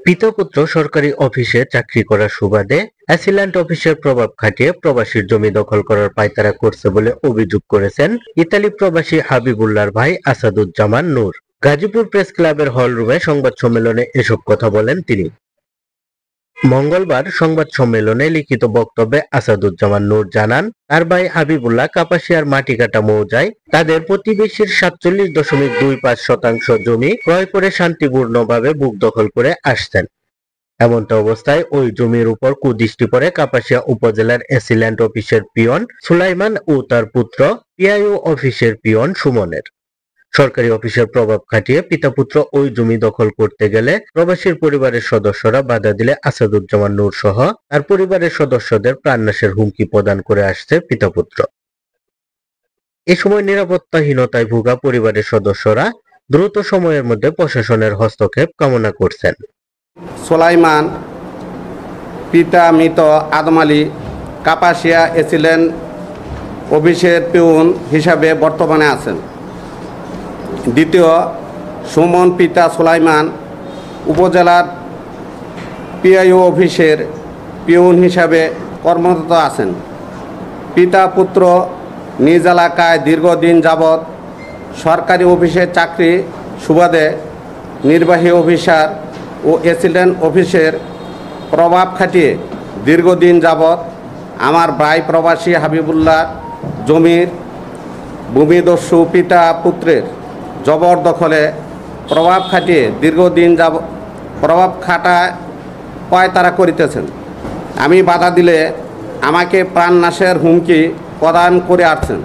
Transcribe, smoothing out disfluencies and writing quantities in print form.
পিতা পুত্র সরকারি অফিসে চাকরি করার সুবাদে অ্যাসিল্যান্ড অফিসের প্রভাব খাটিয়ে প্রবাসীর জমি দখল করার পায়তারা করছে বলে অভিযোগ করেছেন ইতালি প্রবাসী হাবিবুল্লাহর ভাই আসাদুজ্জামান নূর। গাজীপুর প্রেস ক্লাবের হল রুমে সংবাদ সম্মেলনে এসব কথা বলেন তিনি। মঙ্গলবার সংবাদ সম্মেলনে লিখিত বক্তব্যে আসাদুজ্জামান নূর জানান, তার ভাই হাবিবুল্লাহ কাপাসিয়ার মাটিকাটা মৌজায় তাদের প্রতিবেশীর 47.25% জমি ক্রয় করে শান্তিপূর্ণভাবে বুক দখল করে আসছেন। এমনটা অবস্থায় ওই জমির উপর কুদৃষ্টি পড়ে কাপাসিয়া উপজেলার অ্যাসিল্যান্ড অফিসের পিয়ন সুলাইমান ও তার পুত্র পিআইও অফিসের পিয়ন সুমনের। সরকারি অফিসের প্রভাব খাটিয়ে পিতা পুত্র ওই জমি দখল করতে গেলে প্রবাসীর পরিবারের সদস্যরা বাধা দিলে আসাদুজ্জামান নূর সহ তার পরিবারের সদস্যদের প্রাণনাশের হুমকি প্রদান করে আসছে পিতা পুত্র। এ সময় নিরাপত্তাহীনতায় ভোগা পরিবারের সদস্যরা দ্রুত সময়ের মধ্যে প্রশাসনের হস্তক্ষেপ কামনা করছেন। সুলাইমান পিতা মৃত আদম আলী কাপাসিয়া অ্যাসিল্যান্ড অফিসের পিউন হিসাবে বর্তমানে আছেন। দ্বিতীয়, সুমন পিতা সুলাইমান উপজেলার পিআইও অফিসের পিউন হিসাবে কর্মরত আছেন। পিতা পুত্র নিজ এলাকায় দীর্ঘদিন যাবৎ সরকারি অফিসের চাকরি সুবাদে নির্বাহী অফিসার ও অ্যাসিল্যান্ড অফিসের প্রভাব খাটিয়ে দীর্ঘদিন যাবৎ আমার ভাই প্রবাসী হাবিবুল্লাহ জমির ভূমিদস্যু পিতা পুত্রের জবরদখলে প্রভাব খাটিয়ে দীর্ঘদিন প্রভাব খাটায় পায়তারা করিতেছেন। আমি বাধা দিলে আমাকে প্রাণনাশের হুমকি প্রদান করে আসছেন।